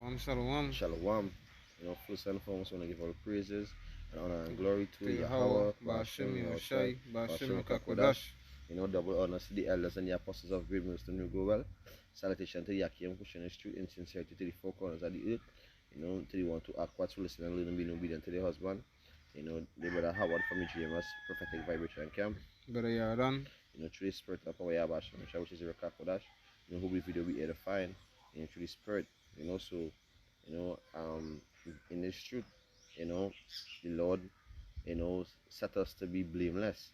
Shalom. Shalom. First and foremost, I want to give all praises and honor and glory to Yahweh, Yahweh, Ba'ashem Ba'ashem, Yahushai, Yahushai, Ba'ashem Ba'ashem Yakakodash. Kakodash. Double honors to the elders and the apostles of great wisdom who go well. Salutation to the Yakim, pushing the truth in sincerity to the four corners of the earth. To the one to act what's listen and learn and being obedient to the husband. The brother Howard from the GMS, prophetic vibration camp. Brother Yardan. Through the spirit of our Yahweh, which is the Kakodash. Who we video be edifying. Through the spirit. So in this truth, the Lord, set us to be blameless,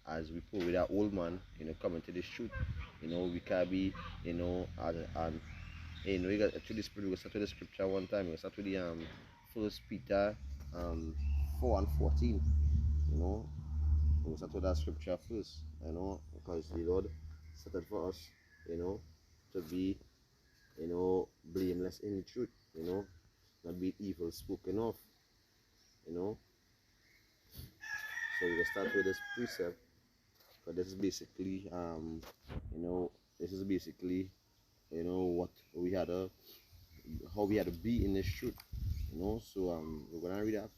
as we put with that old man, coming to this truth, we can be, and we got to the spirit, we start with the scripture one time, we start with the First Peter 4 and 14, we start with that scripture first, because the Lord set it for us, to be, blameless in the truth, not be evil spoken of, So we will start with this precept, because this is basically, what we had to, how we had to be in this truth, So we're gonna read that.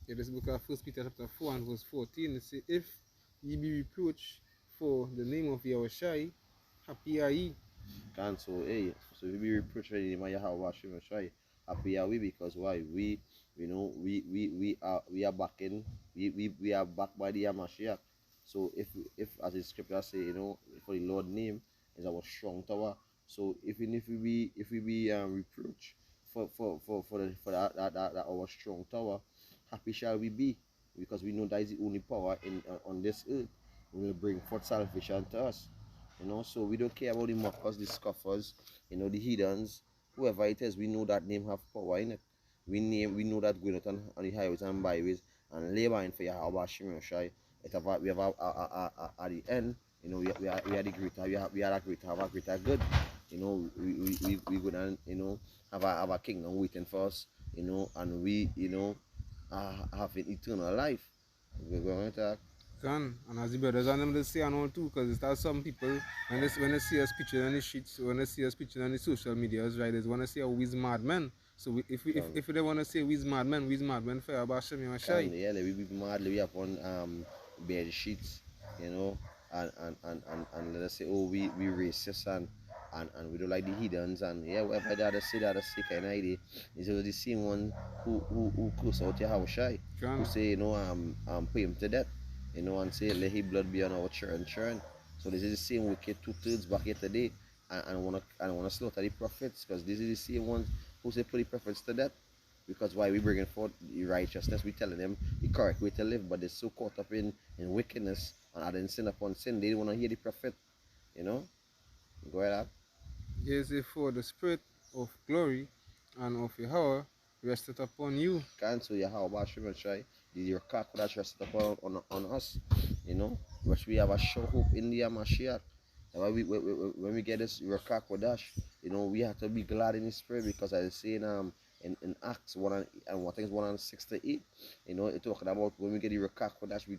In this book of 1 Peter chapter 4 and verse 14, it says, If ye be reproached for the name of Yahushai, happy are ye. So if you be reproached for the name of Yahweh, happy are we, because why? We are back in, we are back by the Mashiach. So if as the scripture say, for the Lord name is our strong tower. So even if we be reproached for that our strong tower, happy shall we be, because we know that is the only power in on this earth will bring forth salvation to us. So we don't care about the mockers, the scoffers, the heathens, whoever it is. We know that name have power in it. We know that going out on the highways and byways and laboring for Yahweh Shimon Shai. We have at the end, we are the greater, we are a greater, have a greater good. We gonna have a kingdom waiting for us, and we have an eternal life. We're going to talk. And as the brothers and them they say and all too, because there's some people when they see us pictures on the streets, when they see us pictures on the social medias, right, they want to say, oh, we's madmen. So if they want to say we's madmen for about Shem Yahushai. Yeah, we be mad, we have on bed sheets, and let us say, oh, we racist and we don't like the heathens, and yeah, whatever the other say, the other say kind of idea. It's the same one who curse out Yahushai, who say, pay him to death, and say, let his blood be on our children. So this is the same wicked 2/3 back here today, and wanna slaughter the prophets, because this is the same ones who say put the prophets to death. Because why we bringing forth the righteousness, we telling them the correct way to live, but they're so caught up in wickedness and adding sin upon sin, they don't want to hear the prophet, Go ahead. Yes, for the spirit of glory and of Yahweh rested upon you. Cancel Yahweh Shimon Shai, your cock that rested upon on us, which we have a sure hope in the Mashiach. And when we get this Rakakwadash, we have to be glad in the spirit, because I say in Acts 1 and what things 1 and 6 to 8, it talking about when we get the Rakakwadash, we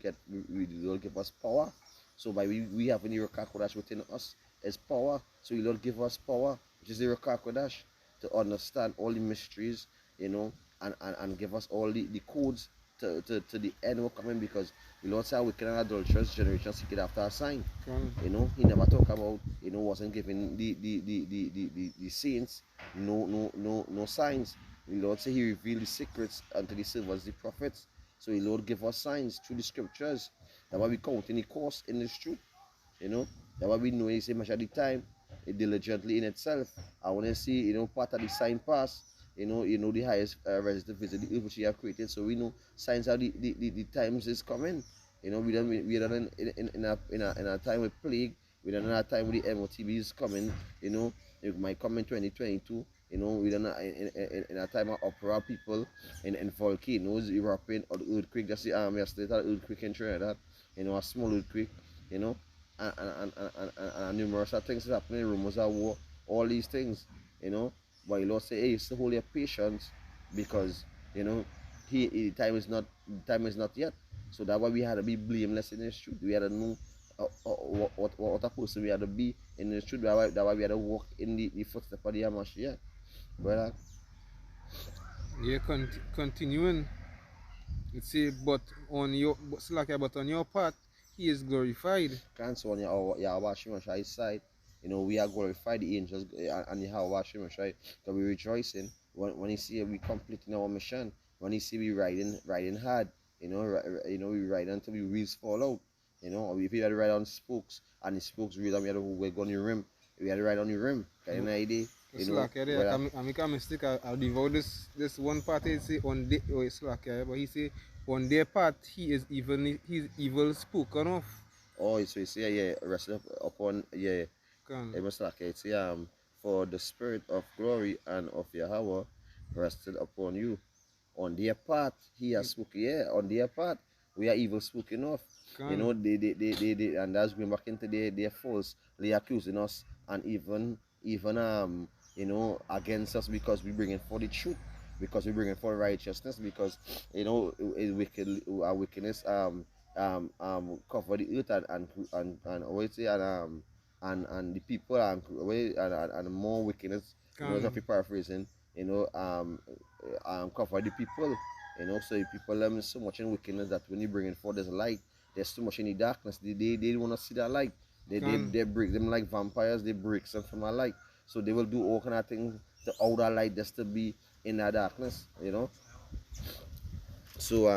will give us power. So by we having the Rakakwadash within us is power. So the Lord give us power, which is the Rakakwadash, to understand all the mysteries, and give us all the codes to the end we're coming, because the Lord said wicked and adulterous generation seek it after a sign. He never talk about, wasn't giving the saints no signs. The Lord said he revealed the secrets unto the servants, the prophets. So the Lord give us signs through the scriptures. That's why we count in the course in this truth. That's why we know he say much at the time, diligently in itself. I want to see, part of the sign pass. The highest resident visit the earth which he have created. So we know signs are the times is coming. We done in a time with plague. We done in a time with the MOTB is coming. It might come in 2022. We done in a time of opera people in volcanoes erupting, or the earthquake. That's the yesterday earthquake in Trinidad. A small earthquake. And numerous things happening. Rumors of war. All these things. But the Lord say, hey, still hold your patience, because the time is not yet. So that's why we had to be blameless in this truth. We had to know what a person we had to be in the truth. That why we had to walk in the footsteps of the Hamashiach, brother. Yeah, continuing. It say, but on your part, he is glorified. Cancel on Yahweh Shemashai's side. You know, we are glorified, the angels and Yahweh Shemashai, because we rejoicing when you see we completing our mission, when you see we riding hard, we ride until we wheels fall out. You know, or if you had to ride on spokes and the spokes real and we're going to rim, we had to ride on the rim. Kind of idea. It's like I make a mistake. I devour this one part. He say on the it's like but he say on their part he's evil spoken of. Oh, so you say yeah, rested upon yeah. Can. It must like it's for the spirit of glory and of Yahweh rested upon you. On their part, he has spoken. Yeah, on their part, we are evil spoken of. Can. You know, they and that's going back into their false, they accusing us and even against us because we bring in for the truth, because we bring in for righteousness, because our wickedness cover the earth and always say and the people and more wickedness. If you paraphrasing, cover the people. So if people so much in wickedness that when you bring in forth there's light, there's too much in the darkness. They don't want to see that light. They break them like vampires. They break some from a light. So they will do all kind of things to out that light just to be in that darkness. So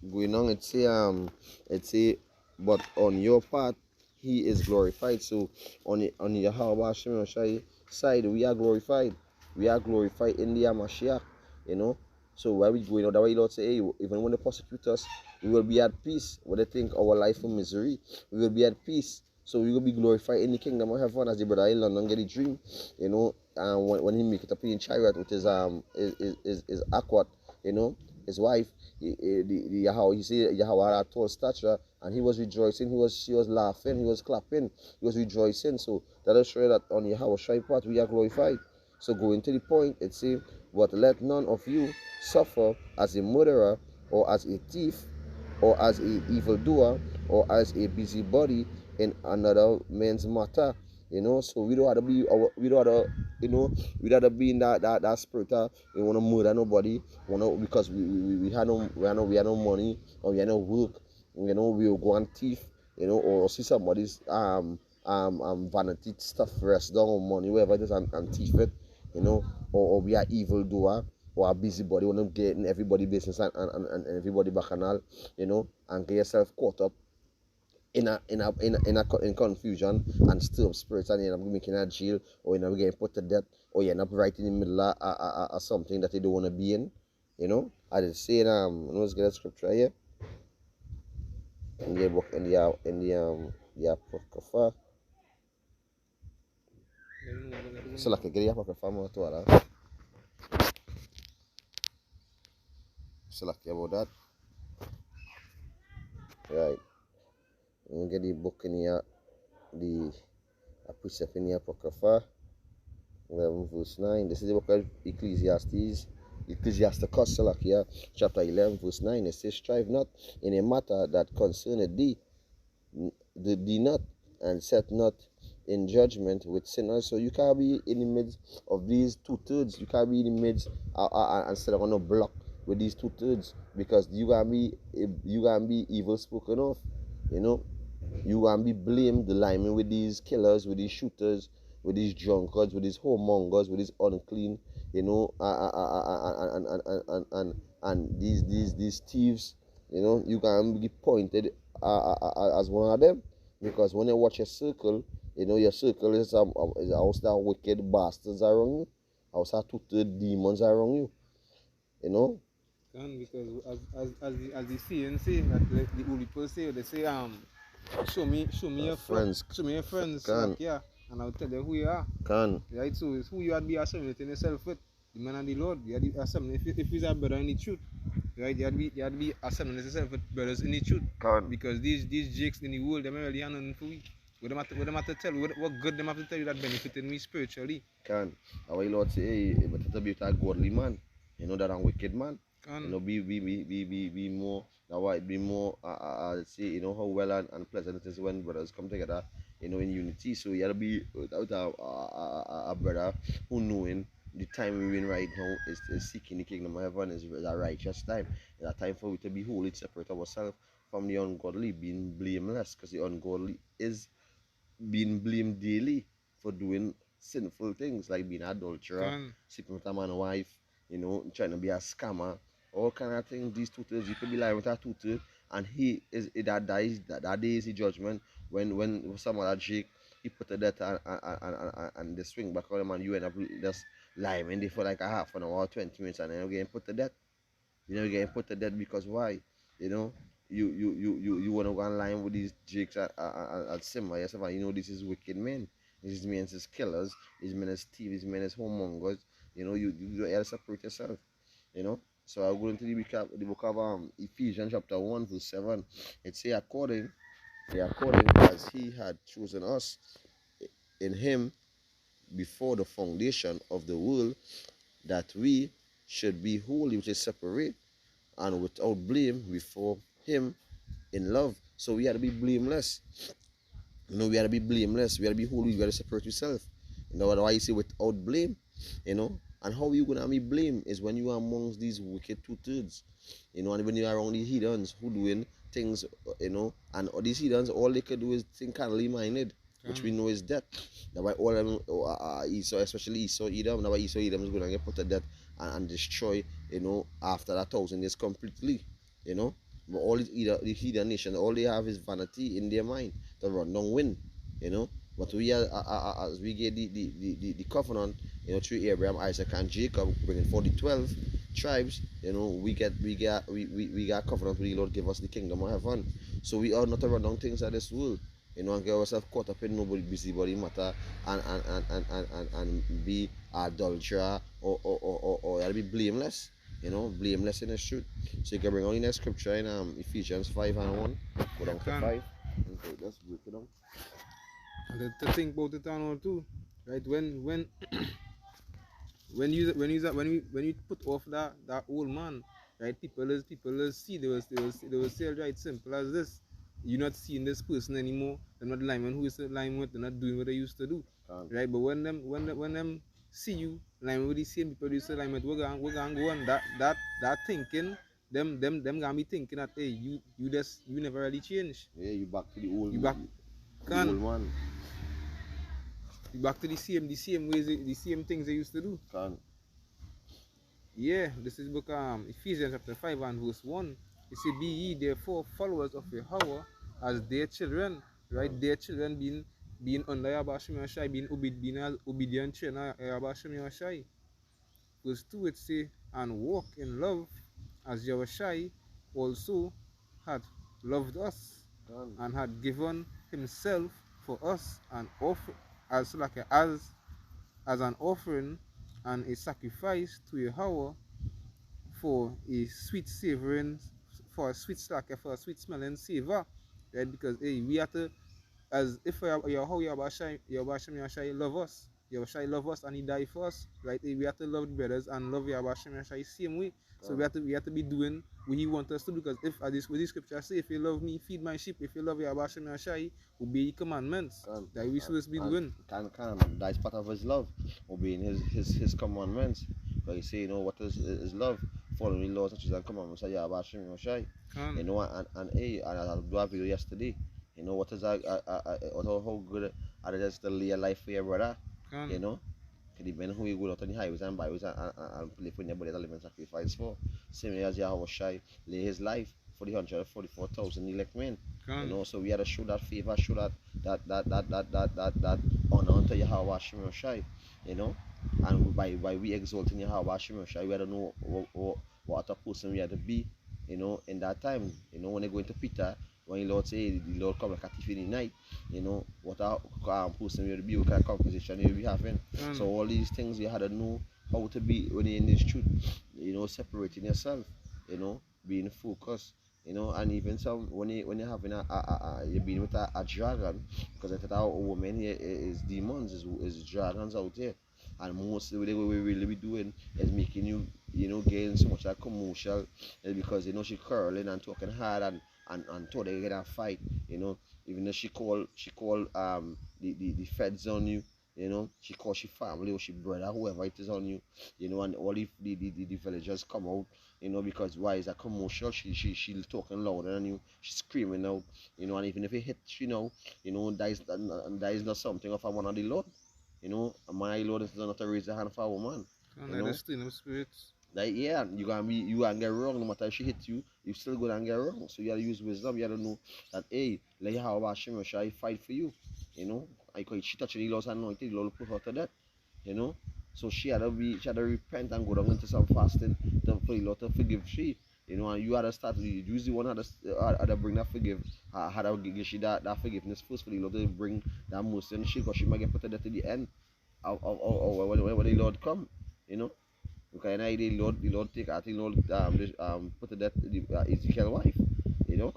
going on, it's a but on your part he is glorified. So on Yahweh Hashem side we are glorified. We are glorified in the Mashiach, So where we going, that way Lord say, hey, even when they persecute us, we will be at peace. When they think our life of misery, we will be at peace. So we will be glorified in the kingdom of heaven, as the brother in London get a dream, when he make it up in chariot with his aquat, his wife, Yahweh, you see Yahweh had a tall stature, and he was rejoicing, she was laughing, he was clapping, he was rejoicing. So that will show you that on Yahweh Shai part we are glorified. So going to the point, it says, but let none of you suffer as a murderer, or as a thief, or as a evildoer, or as a busybody in another man's matter. So we don't have to be we don't have to be in that spirit. We want to murder nobody, because we have no money, or we have no work. We will go and thief, or see somebody's vanity stuff rest down on money, wherever it is, and thief it, or we are evildoer, or a busybody, want to get in everybody business and everybody bacchanal, and get yourself caught up in confusion and stir up spirits, and you end up making a jail, or you end up getting put to death, or you end up right in the middle of something that you don't want to be in. I just saying, let's get a scripture here in the book the Apocrypha. So like a get the Apocrypha more to that. So like about that. Right. We get the book in here, the precept in the Apocrypha, 11 verse 9. This is the book of Ecclesiasticus, Salakia, chapter 11 verse 9. It says, strive not in a matter that concerneth thee, thee not, and set not in judgment with sinners. So you can't be in the midst of these 2/3. You can't be in the midst and set on a block with these 2/3, because you can be evil spoken of. You can be blamed, the linemen, with these killers, with these shooters, with these drunkards, with these whoremongers, with these unclean, and these thieves. You can be pointed as one of them, because when you watch your circle, your circle is also wicked bastards around you, also 2/3 demons around you. Because as the saying say, that the old people say, they say show me your friends. Show me your friends. Like, yeah, and I'll tell them who you are. Right, so it's who you had to be assimilating yourself with. The man and the Lord. You had to be assimilating. If he's a brother in the truth, right? You had to be assimilating yourself with brothers in the truth. Because these jakes in the world, they really have nothing for you. What them have to tell you? What good them have to tell you that benefiting me spiritually? Our Lord say, hey, but to be a godly man, that a wicked man. Be more. That why be more. Say, how well and pleasant it is when brothers come together in unity. So you gotta be without a brother who knowing the time we're in right now is seeking the kingdom of heaven is a righteous time. It's a time for we to be holy, separate ourselves from the ungodly, being blameless, because the ungodly is being blamed daily for doing sinful things like being adulterer, Can. sleeping with a man wife, trying to be a scammer, all kind of things. These tutors, you could be lying with a tutor, and he is that dies that day is the judgment when some other Jake he put a death and they swing back on him and you end up just lying in there for like a half an hour or 20 minutes and then again put to death. You know, getting put to death because why? You know, you want to go online with these jakes at Simba yourself, and you know this is wicked men. These men is killers. These men is thieves. These men is homongers. You know, you have to separate yourself. You know. So I'll go into the book of Ephesians chapter 1 verse 7. It say according as he had chosen us in him before the foundation of the world, that we should be holy, which is separate and without blame before him in love. So we had to be blameless. We had to be blameless. We had to be holy. We had to separate yourself. Why you say without blame, And how you gonna be blame is when you are amongst these wicked two-thirds, and when you are around these heathens who doing things, and all these heathens, all they could do is think carnally minded, which we know is death. That's why all of them, Esau, especially Esau, Edom, that's why Esau, Edom is gonna get put to death and destroy, after 1,000 years completely, you know. But all the heathen nation, all they have is vanity in their mind to run down win, you know. But we are, as we get the covenant, through Abraham, Isaac, and Jacob, bringing for the 12 tribes, we got covenant with the Lord, give us the kingdom of heaven. So we are not to run down things of this world, and get ourselves caught up in nobody busybody matter and be adulterer or be blameless, blameless in the truth. So you can bring on the next scripture in Ephesians 5 and 1, go down to 5. Okay, let's break it down. And to think about it and all too, right? When you put off that old man, right? People is see they will say right simple as this. You're not seeing this person anymore. They're not lying who is lying with. They're not doing what they used to do, right? But when them see you lying with the same people you used to lie with, we're gonna go on that thinking. Them gonna be thinking that hey you never really change. Yeah, you back to the old. You back the old man. You back to the same ways, the same things they used to do. Yeah, this is book Ephesians chapter 5 and verse 1. It says, be ye therefore followers of Yahweh as their children, right? Their children being under Yahweh Shai, being obedient children Yahweh Shai. Verse 2 it says, and walk in love as Yahweh Shai also had loved us and had given himself for us and offer as an offering and a sacrifice to Yahweh for a sweet savoring, for a sweet smelling savor, right? Because hey, we have to, as if Yahweh love us, Yahweh love us and he died for us, right? Hey, we have to love the brothers and love Yahweh same way. So we have to be doing what he wants us to do. Because if as this with the scripture say, if you love me, feed my sheep. If you love Yahweh obey the commandments that we supposed to be doing. That's part of his love, obeying his commandments. But you say, what is his love? Following laws such as and commandments of Yahweh Shai. And I do a video yesterday. What is how good are just to lay a life for your brother? It depends who you go out on the highways and byways and play for anybody that live and sacrifice for. Same as Yahweh Shai lay his life for the 144,000 elect men. So we had to show that favor, show that honor unto Yahweh Shai, and by we exalting Yahweh Shai, we had to know what a person we had to be, in that time. When they go into Peter, when the Lord say the Lord come like a thief in the night, what a person we had to be, what kind of conversation you be having. So all these things you had to know how to be when you're in this truth, separating yourself, being focused, and even some when you're having you're being with a dragon, because I thought our women here is demons, is dragons out here, and most of the way we really be doing is making you gain so much like commercial, because she curling and talking hard and thought they get a fight, Even though she called the feds on you, she called she family or she brother, whoever it is on you, and all the villagers come out, because why is a commercial? She talking louder than you, she's screaming out, and even if it hits, that is not something of a man of the Lord. A man of the Lord is not to raise a hand for a woman. Can't You let know, us steal them spirits. like yeah, you gonna get wrong no matter if she hit you, you still gonna get wrong. So you gotta use wisdom, you gotta know that hey, let how about Shimon shall fight for you. I call it she touching the Lord's anointed, the Lord will put her to death. you know. So she had to repent and go down into some fasting for the Lord to forgive she. And you had to start, you the one had to bring that had to give she that forgiveness first for the Lord to bring that mercy and she, because she might get put to death at the end when the Lord come, you know. Because now the Lord take, I think Lord put to death Ezekiel's wife,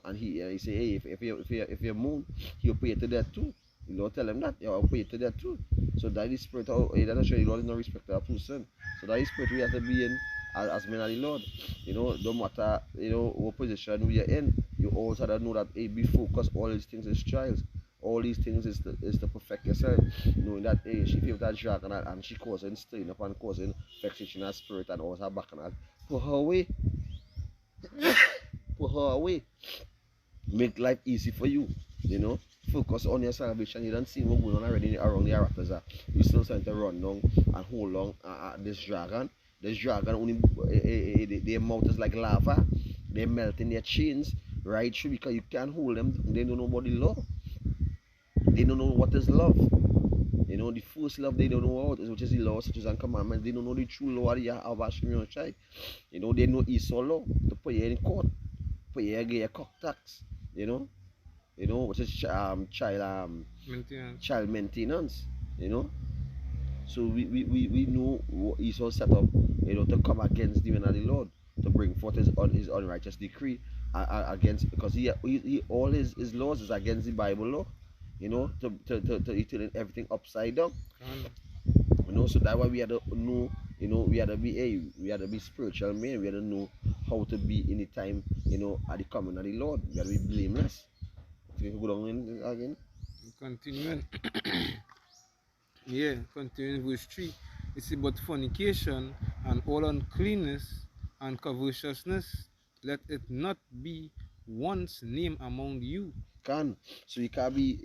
and he say, hey, if you moon, he'll pay you to death too. The Lord tell him that, I'll pay you to death too. So that is spirit, that is the Lord is no respect of a person. So that is spirit we have to be in as men of the Lord. No matter what position we are in, you also have to know that hey, be focused. All these things is trials. All these things is to perfect yourself, knowing that hey, she feel that drag and she causing strain upon causing vexation and spirit and all her back and that. Put her away, put her away. Make life easy for you, you know. Focus on your salvation. You don't see what going on already around the characters. You still trying to run down and hold on this dragon. This dragon only their mouth is like lava. They melt in their chains right through because you can't hold them. They don't know what the law. They don't know what is love. The first love they don't know what is, which is the law, statutes, and commandments. They don't know the true law of Hashem Yoshai. They know Esau law to put you in court, put you get your cock tax. You know, which is Maintenance. child maintenance. You know, so we know what Esau set up. To come against the man of the Lord, to bring forth his unrighteous decree against, because he all his laws is against the Bible law. To turn everything upside down. So that's why we had to know, we had to be spiritual men. We had to know how to be in the time, at the coming of the Lord. We had to be blameless. So you go down in again. Continuing. Yeah, continuing verse 3. It's about fornication and all uncleanness and covetousness. Let it not be once named among you. So you can't be,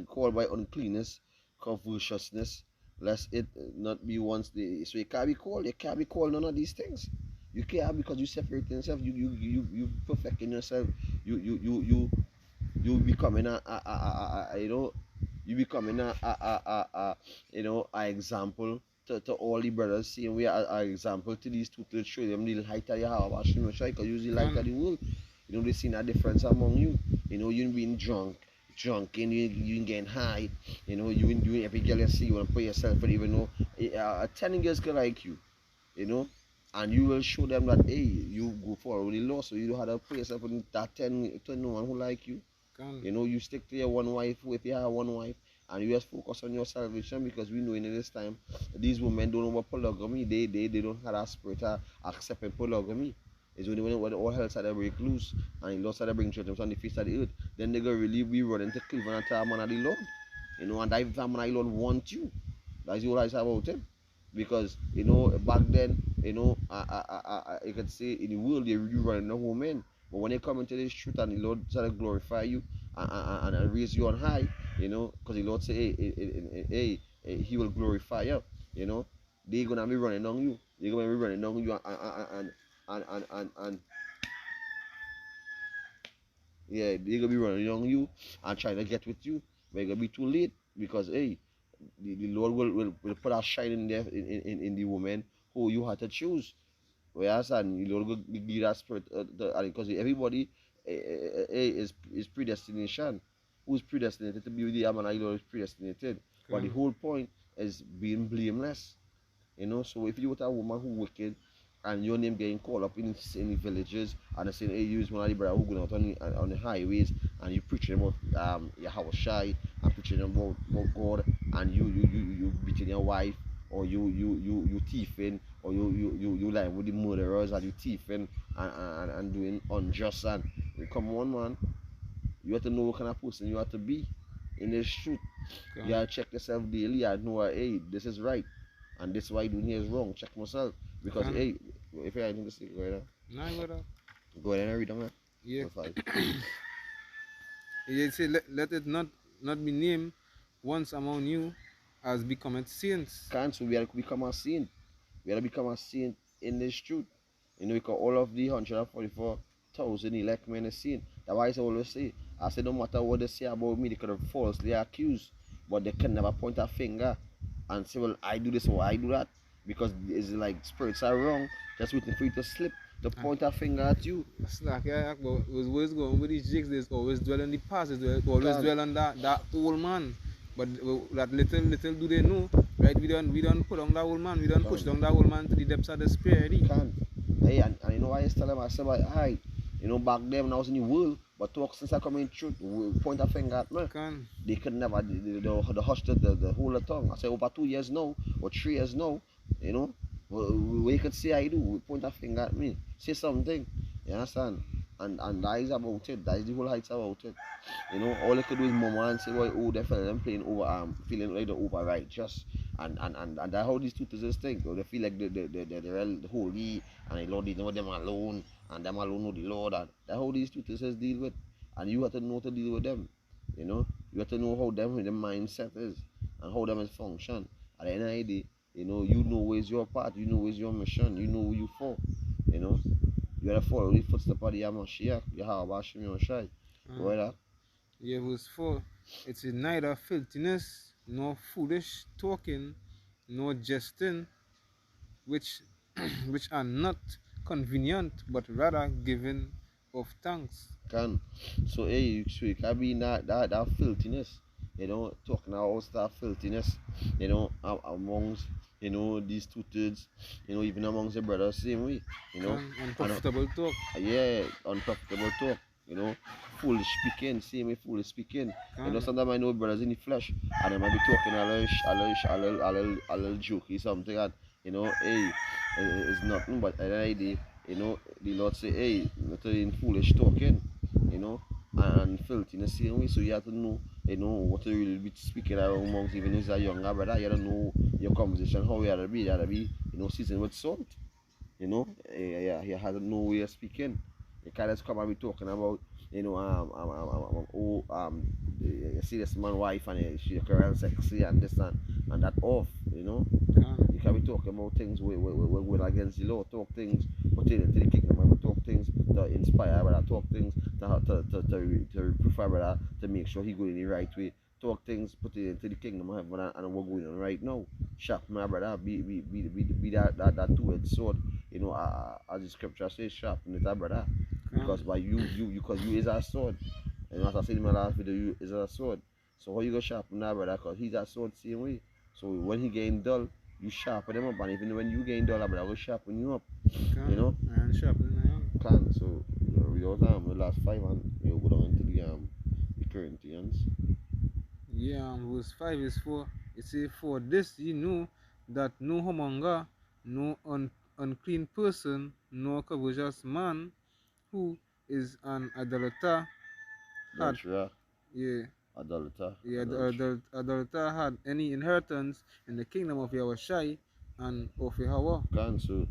called by uncleanness, covetousness, lest it not be once so you can't be called. You can't be called none of these things. You can't, because you separate yourself. You perfecting yourself. You becoming you becoming a example to all the brothers. Seeing we are an example to these two, to show them the light that you have, because you the light of the world. They see a difference among you. You being drunken, you getting high. You every girl you see, you want to put yourself, but even though 10 girls can like and you will show them that hey, you go for the law, so you don't have to put yourself in that 10 to no one who like you. You stick to your one wife if you have one wife, and you just focus on your salvation, because we know in this time these women don't know what polygamy. They don't have that spirit of accepting polygamy. It's only when all hell started to break loose and the Lord started to bring judgment on the face of the earth, then they gonna really be running to Cleveland and tell man of the Lord. And that if man of the Lord want you, that's the whole I say about him. Because back then, you could say in the world they really running the whole man. But when they come into this truth and the Lord started to glorify you and raise you on high, because the Lord say, hey, He will glorify you. They're gonna be running on you. They're gonna be running on you and yeah, they're gonna be running on you and trying to get with you. But it's gonna be too late, because hey, the Lord will put a shine in there in the woman who you had to choose. Whereas and the Lord will give that spirit because everybody is predestination. Who's predestinated to be with the man? The Lord is predestinated. But the whole point is being blameless. So if you with a woman who wicked and your name getting called up in the villages and they saying, hey, you is one of the brothers who going out on the highways and you preaching about your house shy and preaching about God, and you beating your wife, or you thieving, or you lying with the murderers, and you thieving and doing unjust, and come on, man. You have to know what kind of person you have to be in this truth. Come. You have to check yourself daily and know, hey, this is right. And this why doing here is wrong. Check myself. Because, Come. hey, if you have anything to say, go ahead. Nah, brother. Go ahead and read them. Yeah. Five. He say, let it not be named once among you as becometh saints. So we have to become a saint. We have to become a saint in this truth. You know, because all of the 144,000 elect men is saint. That's why I always say, I say, no matter what they say about me, they could have falsely accused, but they can never point a finger and say, well, I do this or I do that. Because it's like spirits are wrong, just waiting for you to slip, to point a finger at you. It's like, yeah, but it was always going with these jigs, they always dwell on the past, they always dwell on that old man. But that little do they know, right? We don't put on that old man, we don't push down that old man to the depths of the spirit. Hey, and you know why I tell them, I said, I, you know, back then when I was in the world, but talk since I come in truth, point a finger at me. They could never, the hush, the hold the tongue. I say over 2 years now, or 3 years now, you know, we could say I do, point a finger at me, say something, you understand? And that is about it, that is the whole heights about it. You know, all they could do is murmur and say, well, oh, they feel them playing over, feeling like they're over righteous. And that's how these two things think. They feel like they're holy, and the Lord is know them alone, and them alone know the Lord. And that's how these two things deal with. And you have to know to deal with them. You know, you have to know how them the mindset is and how them is function. At the end of the day, you know where's your part, you know where's your mission, you know who you for. You know, you gotta follow the footsteps of the Yamashiach, Yahweh Hashem Yoshai. Right up. Yeah, verse 4. It is neither filthiness, nor foolish talking, nor jesting, which which are not convenient, but rather giving of thanks. So hey, you can be in that filthiness, you know, talking about that filthiness, you know, amongst, you know, these two thirds, you know, even amongst the brothers, same way, you know. Unprofitable talk. Yeah, unprofitable talk, you know, foolish speaking, same way foolish speaking. You know, sometimes I know brothers in the flesh, and they might be talking a little jokey something, and you know, hey, it's nothing but an idea. You know, the Lord say, hey, not in foolish talking, you know, and filthy in the same way. So you have to know, you know, what to really be speaking around amongst, even as a younger brother. You have to know your conversation, how you have to be. You have to be, you know, seasoned with salt. You know, you have to know where you're speaking. You can't just come and be talking about, you know, you see this man wife and she current sexy and this and that off, you know. You can be talking about things with against the law, talk things pertaining to the kingdom, and talk things to inspire, brother, talk things to reproof our brother, to make sure he go in the right way, talk things pertaining to the kingdom of heaven and what going on right now. Sharpen my brother, be that two-edged sword, you know, as the scripture says, sharpen it, brother, because by you is a sword, and as I said in my last video, you is a sword. So how you go sharpen that brother, because he's a sword same way. So when he getting dull, you sharpen them up, and even when you getting dull, brother, I will sharpen you up. You know? And sharpen So we also the last 5 and you go down into the Corinthians. Yeah, verse 5 is for it says, for this ye know that no homonger, no unclean person, no covetous man who is an idolater had adulterer had any inheritance in the kingdom of Yahushai and of Yahweh. So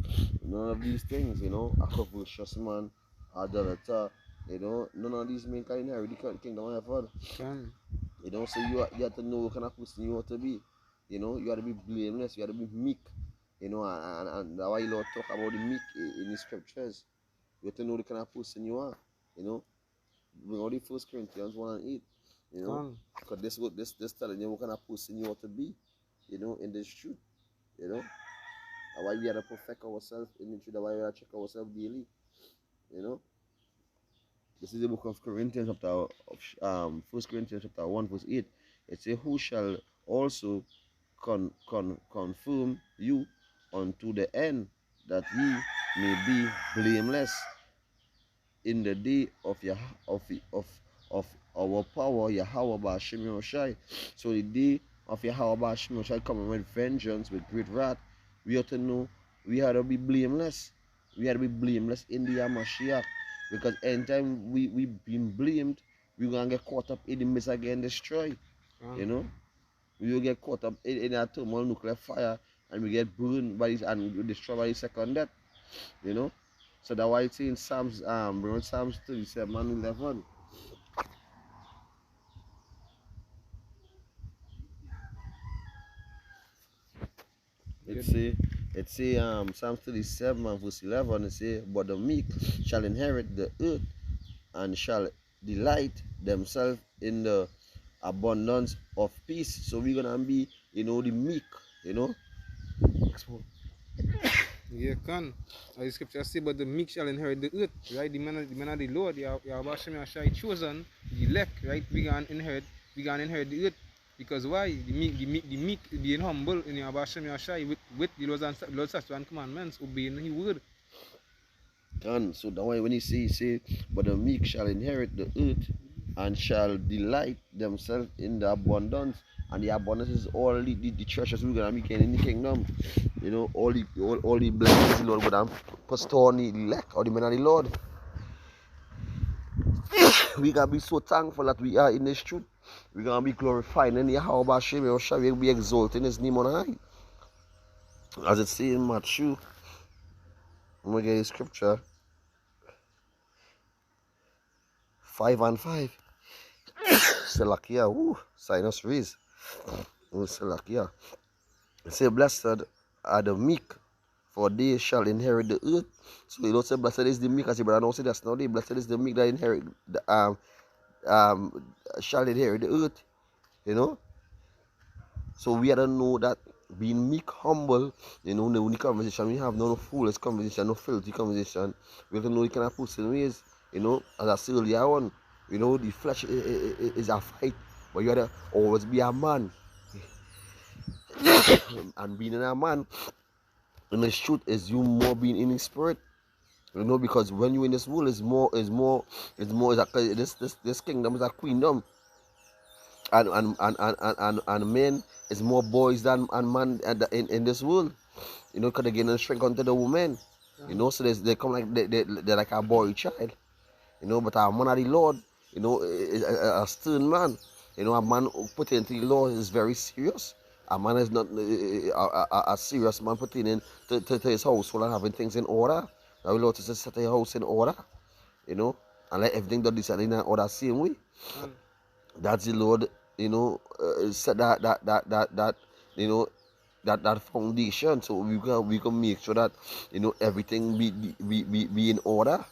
none of these things, you know, a covetous man, adulterer, you know, none of these men can inherit the kingdom of God. You know, so you have to know what kind of person you want to be. You know, you have to be blameless, you have to be meek. You know, and that's why Lord talk about the meek in the scriptures. You have to know the kind of person you are. You know, bring out the 1 Corinthians 1 and 8. You know, because this telling you what kind of person you want to be. You know, in this truth. You know, that's why we have to perfect ourselves in the truth. That's why we have to check ourselves daily. You know. This is the book of Corinthians, chapter 1 Corinthians chapter 1 verse 8. It says, who shall also confirm you unto the end, that ye may be blameless in the day of our power, Yahweh Ba'Shem Yoshai. So the day of Yahweh Ba'Shem Yoshai coming with vengeance, with great wrath. We have to know we have to be blameless. We have to be blameless in the Mashiach. Because anytime we been blamed, we're gonna get caught up in the midst again, destroy. You know, we will get caught up in a thermal nuclear fire, and we get burned by this and destroyed by the second death. You know, so that's why it's in Psalms, Psalms 37 and 11. It say Psalms 37 and verse 11. It say, but the meek shall inherit the earth and shall delight themselves in the abundance of peace. So we're gonna be, the meek, Yeah, can. As the scripture say, but the meek shall inherit the earth, right? The man of the Lord, Yahweh Shem Yahshai chosen, the elect, right? We gonna inherit the earth. Because why? The meek being humble in Yahweh Shem Yahshai with the Lord's statutes and commandments, obeying His word. And so that why when he say, but the meek shall inherit the earth and shall delight themselves in the abundance. And the abundance is all the treasures we're gonna make in the kingdom. All the blessings the Lord gonna bestow on the elect or the men of the Lord. We gotta be so thankful that we are in this truth. We're gonna be glorifying in Yahweh Hashem, we'll be exalting His name on high. As it says in Matthew, I'm gonna get the scripture 5:5. Selakia, sinus raise. Selakia. It say, blessed are the meek, for they shall inherit the earth. So you don't say blessed is the meek, as your brother don't say that's not it. Blessed is the meek that inherit shall inherit the earth. So we have to know that being meek, humble, the only conversation we have, no foolish conversation, no filthy conversation. We have to know the kind of person we is, as I said earlier on, the flesh is a fight, but you have to always be a man. And being a man, in the truth, is you more being in the spirit. Because when you're in this world, this kingdom is a queendom. And men is more boys than man in this world. Because they get the strength unto the woman. So they come like they're like a boy child. But a man of the Lord, is a stern man. A man put into the law is very serious. A man is not a serious man putting in to his household and having things in order. Now the Lord says set your house in order, and let everything done this in order same way. That's the Lord, set that foundation, so we can make sure that everything be in order.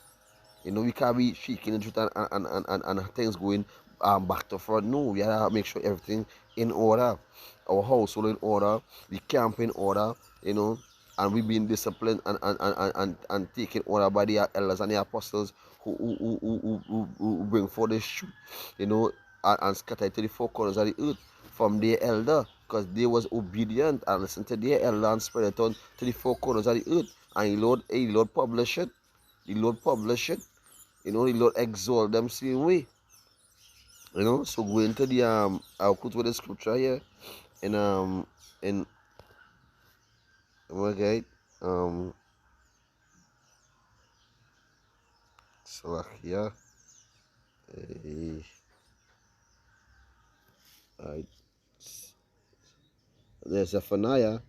We can't be shaking the truth and things going back to front. No, we have to make sure everything in order. Our household in order, the camp in order, and we being disciplined and taken order by the elders and the apostles who bring forth this truth, and scatter it to the four corners of the earth from their elder, because they was obedient and listened to their elder and spread it on to the four corners of the earth. And the Lord publish it. The Lord publish it. The Lord exalt them same way. So go into the I'll quote with the scripture here in okay so here right. There's Zephaniah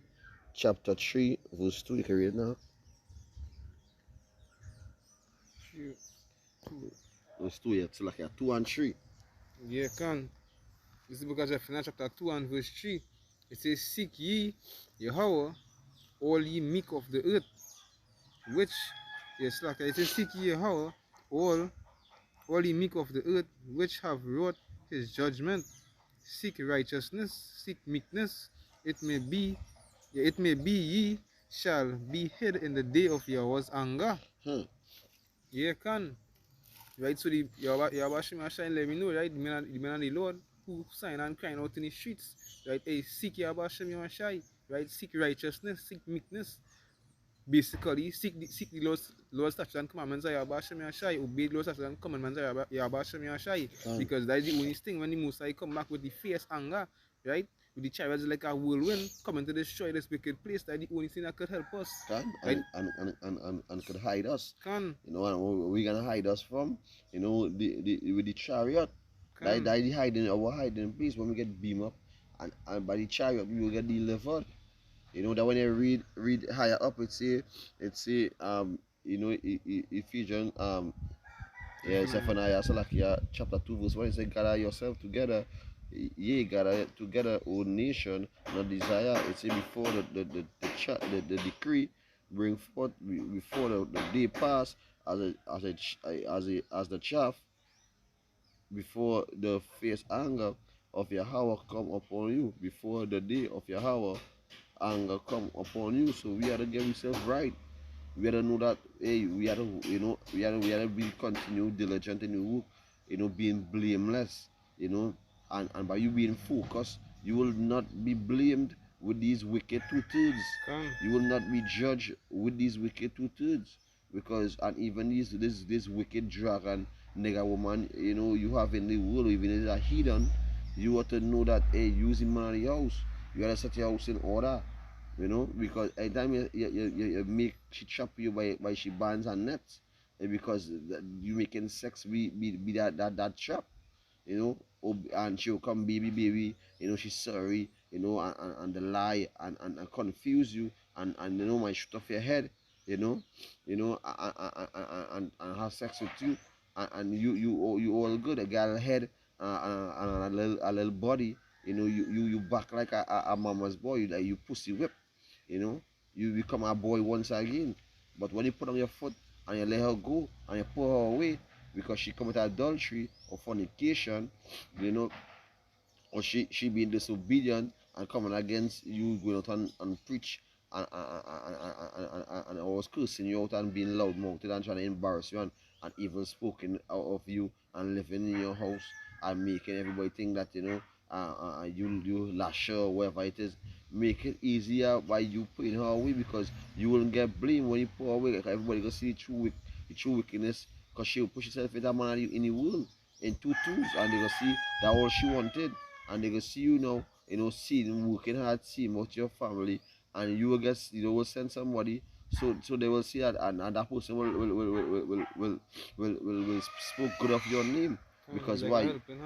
chapter 3 verse 2. You can read it now. Verse 2, yeah, it's like 2 and 3. Yeah, can. This is the book of Zephaniah chapter 2 and verse 3. It says, seek ye Yahweh, all ye meek of the earth, which, yes, like it says, seek ye Yahweh, all ye meek of the earth, which have wrought His judgment. Seek righteousness, seek meekness. It may be ye shall be hid in the day of Yahweh's anger. Yeah, can. Right, so the Yahweh Shine let me know, right? The man of the Lord who sign and crying out in the streets, right? Hey, seek Yahweh Shine, right? Seek righteousness, seek meekness. Basically, seek the Lord's statutes and commandments of Yahweh Shine, obey the Lord's statutes and commandments of Yahweh Shine, because that is the only thing when the Mosai come back with the fierce anger, right? With the chariots like a whirlwind coming to destroy this wicked place, that is the only thing that could help us. Right? And could hide us. And we're gonna hide us from, with the chariot. That is hiding our hiding place when we get beamed up, and by the chariot we will get delivered. You know that when you read higher up, it say Ephesians yeah, Zephaniah Salakia chapter 2 verse 1, it says, gather yourself together, ye gather together, O nation, not desire. It says before the decree bring forth before the day pass as the chaff before the fierce anger of Yahweh come upon you, before the day of Yahweh anger come upon you. So we have to get ourselves right. We gotta know that hey, we gotta be continue diligent in the work, being blameless, and by you being focused, you will not be blamed with these wicked two-thirds. You will not be judged with these wicked two-thirds. Because and even this wicked dragon nigga woman, you have in the world, even if it's a heathen, you ought to know that hey, using man of the house, you gotta set your house in order. Because anytime you make she trap you by she bands and nets, because you making sex be that trap, and she'll come baby, she's sorry, and the lie and confuse you and might shoot off your head, and have sex with you, and you all good, a girl head, and a little body, you back like a mama's boy, like you pussy whip, you know, you become a boy once again. But when you put on your foot and you let her go and you pull her away because she committed adultery or fornication, you know, or she being disobedient and coming against you, going out and preach and I was cursing you out and being loud mouthed and trying to embarrass you and evil spoken out of you and living in your house and making everybody think that you lash her or whatever it is. Make it easier by you putting her away because you won't get blamed when you put her away. Like everybody gonna see the true wickedness because she'll push herself with that man in the world in two twos and they gonna see that all she wanted and they gonna see you now, seeing working hard, seeing about your family, and you will get, will send somebody, so they will see that, and that person will spoke good of your name because like why?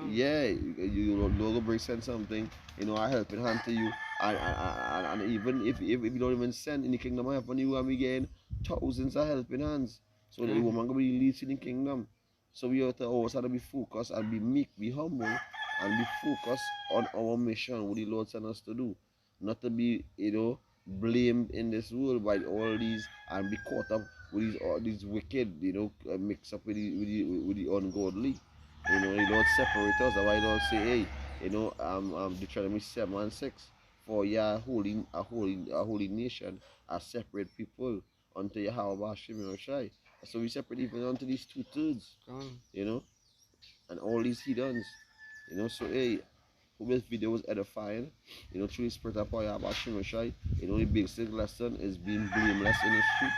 Yeah, you will bring send something, a helping hand to you, and even if you don't even send in the kingdom of heaven, you will be getting thousands of helping hands. So the woman gonna be least in the kingdom. So we have to always have to be focused and be meek, be humble, and be focused on our mission, what the Lord sent us to do. Not to be, blamed in this world by all these and be caught up with these wicked, mixed up with the ungodly. The Lord separate us. That's why the Lord say, hey, Deuteronomy 7:6, for you are a holy nation, a separate people unto Yahweh Hashem Yoshai. So we separate even unto these two-thirds, and all these heathens, so hey, hope this video was edifying, through the spirit of power about Shimoshai, the basic lesson is being blameless in the street,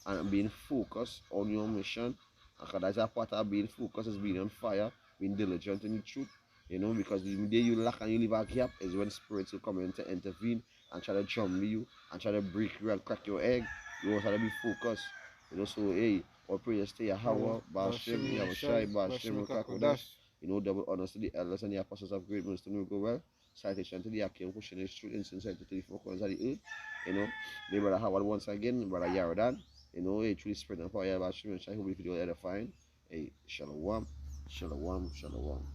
and being focused on your mission, because that's a part of being focused is being on fire, being diligent in the truth, because the day you lack and you leave a gap is when spirits will come in to intervene and try to jump you and try to break you and crack your egg. You also have to be focused, so hey, our prayers stay a Hawa, Bashim, Yahushai, Bashim, Kakodash, double honors to the elders and the apostles of great ministry will go well. Citation to the Akim pushing his truth and sincerity to the four corners of the earth. They brother Howard once again, brother Yaradan, a truly spread and fire about Shimon Shai, who will be edifying. Shalom, shalom, shalom.